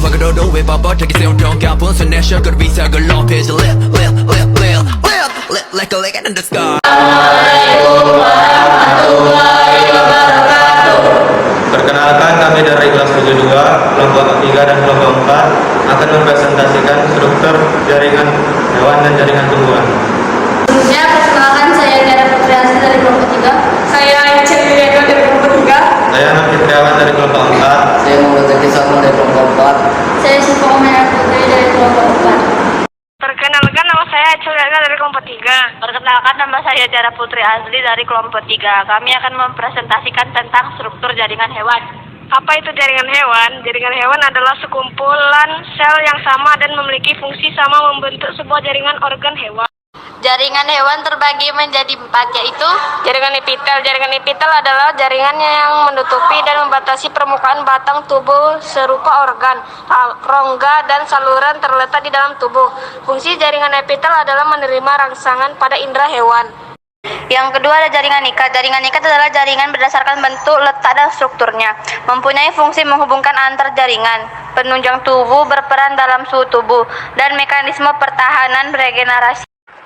와그로로 왜 뻣뻣하게 세운 ton가쁜 손에 셔그를 위삭을 높이지 Like a legend in the sky. Perkenalkan, kami dari kelas 72, kelompok 3 dan kelompok 4 akan mempresentasikan struktur jaringan hewan dan jaringan tumbuhan. Sebelumnya, perkenalkan saya Tiara Putri Asli dari kelompok 3. Saya Aicha Yuliana dari kelompok 3. Saya Anam Fitriawan dari kelompok 4. Saya Muhammad Zaki Salman dari kelompok 4. Saya Syifa Umayyah Putri dari kelompok 4. Perkenalkan, nama saya Aicha Yuliana dari kelompok 3. Perkenalkan, nama saya Tiara Putri Asli dari kelompok 3. Kami akan mempresentasikan tentang struktur jaringan hewan. Apa itu jaringan hewan? Jaringan hewan adalah sekumpulan sel yang sama dan memiliki fungsi sama membentuk sebuah jaringan organ hewan. Jaringan hewan terbagi menjadi 4, yaitu jaringan epitel. Jaringan epitel adalah jaringan yang menutupi dan membatasi permukaan batang tubuh serupa organ, rongga, dan saluran terletak di dalam tubuh. Fungsi jaringan epitel adalah menerima rangsangan pada indera hewan. Yang kedua ada jaringan ikat. Jaringan ikat adalah jaringan berdasarkan bentuk, letak, dan strukturnya. Mempunyai fungsi menghubungkan antar jaringan. Penunjang tubuh berperan dalam suhu tubuh dan mekanisme pertahanan regenerasi.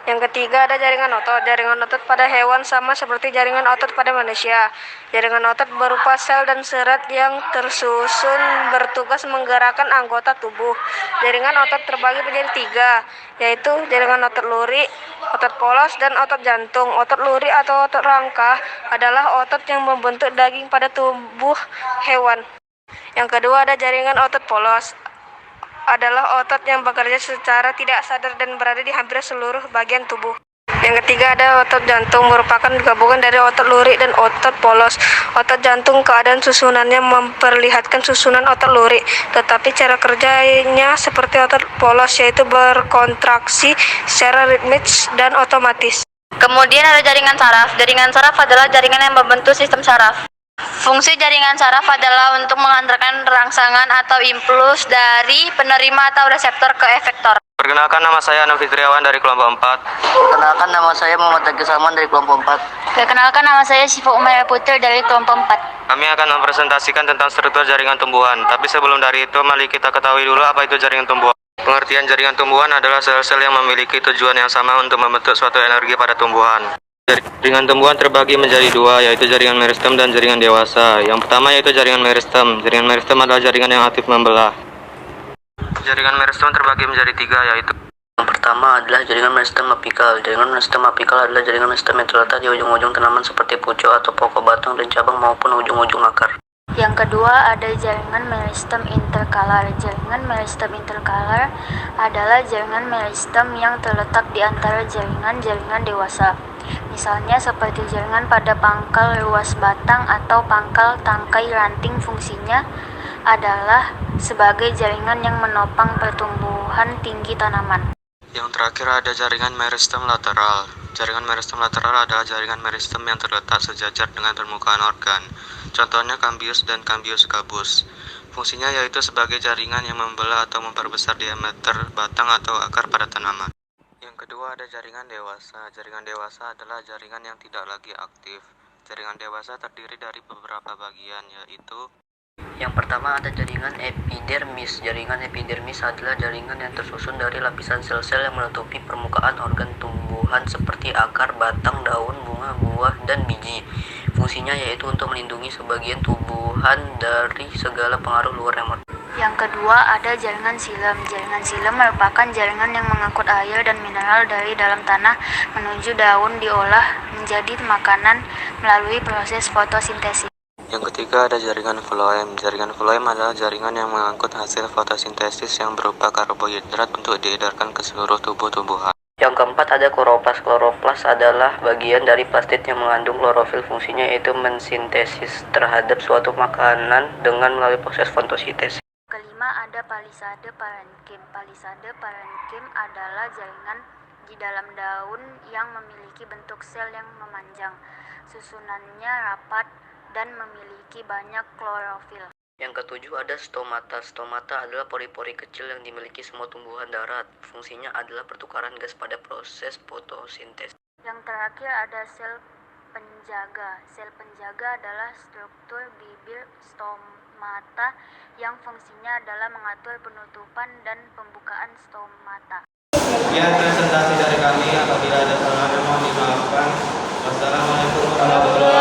Yang ketiga ada jaringan otot. Jaringan otot pada hewan sama seperti jaringan otot pada manusia. Jaringan otot berupa sel dan serat yang tersusun bertugas menggerakkan anggota tubuh. Jaringan otot terbagi menjadi 3, yaitu jaringan otot lurik, otot polos, dan otot jantung. Otot lurik atau otot rangka adalah otot yang membentuk daging pada tubuh hewan. Yang kedua ada jaringan otot polos. Adalah otot yang bekerja secara tidak sadar dan berada di hampir seluruh bagian tubuh. Yang ketiga ada otot jantung, merupakan gabungan dari otot lurik dan otot polos. Otot jantung keadaan susunannya memperlihatkan susunan otot lurik, tetapi cara kerjanya seperti otot polos, yaitu berkontraksi secara ritmis dan otomatis. Kemudian ada jaringan saraf. Jaringan saraf adalah jaringan yang membentuk sistem saraf. Fungsi jaringan saraf adalah untuk mengantarkan rangsangan atau impuls dari penerima atau reseptor ke efektor. Perkenalkan, nama saya Anam Fitriawan dari kelompok 4. Perkenalkan, nama saya Muhammad Zaki Salman dari kelompok 4. Perkenalkan, nama saya Syifa Umayyah Putri dari kelompok 4. Kami akan mempresentasikan tentang struktur jaringan tumbuhan. Tapi sebelum dari itu, mari kita ketahui dulu apa itu jaringan tumbuhan. Pengertian jaringan tumbuhan adalah sel-sel yang memiliki tujuan yang sama untuk membentuk suatu energi pada tumbuhan. Jaringan tumbuhan terbagi menjadi 2, yaitu jaringan meristem dan jaringan dewasa. Yang pertama yaitu jaringan meristem. Jaringan meristem adalah jaringan yang aktif membelah. Jaringan meristem terbagi menjadi 3, yaitu Yang pertama adalah jaringan meristem apikal. Jaringan meristem apikal adalah jaringan meristem yang terletak di ujung-ujung tanaman seperti pucuk atau pokok, batang, dan cabang maupun ujung-ujung akar. Yang kedua ada jaringan meristem interkalar. Jaringan meristem interkalar adalah jaringan meristem yang terletak di antara jaringan-jaringan dewasa. Misalnya seperti jaringan pada pangkal ruas batang atau pangkal tangkai ranting. Fungsinya adalah sebagai jaringan yang menopang pertumbuhan tinggi tanaman. Yang terakhir ada jaringan meristem lateral. Jaringan meristem lateral adalah jaringan meristem yang terletak sejajar dengan permukaan organ. Contohnya cambius dan cambius gabus. Fungsinya yaitu sebagai jaringan yang membelah atau memperbesar diameter batang atau akar pada tanaman. Yang kedua ada jaringan dewasa. Jaringan dewasa adalah jaringan yang tidak lagi aktif. Jaringan dewasa terdiri dari beberapa bagian, yaitu Yang pertama ada jaringan epidermis. Jaringan epidermis adalah jaringan yang tersusun dari lapisan sel-sel yang menutupi permukaan organ tumbuhan seperti akar, batang, daun, bunga, buah, dan biji. Fungsinya yaitu untuk melindungi sebagian tumbuhan dari segala pengaruh luar yang Yang kedua ada jaringan silem. Jaringan silem merupakan jaringan yang mengangkut air dan mineral dari dalam tanah menuju daun diolah menjadi makanan melalui proses fotosintesis. Yang ketiga ada jaringan floem. Jaringan floem adalah jaringan yang mengangkut hasil fotosintesis yang berupa karbohidrat untuk diedarkan ke seluruh tubuh tumbuhan. Yang keempat ada kloroplas. Kloroplas adalah bagian dari plastid yang mengandung klorofil. Fungsinya yaitu mensintesis terhadap suatu makanan dengan melalui proses fotosintesis. Kelima ada palisade parenkim. Palisade parenkim adalah jaringan di dalam daun yang memiliki bentuk sel yang memanjang. Susunannya rapat dan memiliki banyak klorofil. Yang ketujuh ada stomata. Stomata adalah pori-pori kecil yang dimiliki semua tumbuhan darat. Fungsinya adalah pertukaran gas pada proses fotosintesis. Yang terakhir ada sel penjaga. Sel penjaga adalah struktur bibir stoma stomata yang fungsinya adalah mengatur penutupan dan pembukaan stomata. Sekian presentasi dari kami. Apabila ada salah mohon dimaafkan. Wassalamualaikum warahmatullahi wabarakatuh.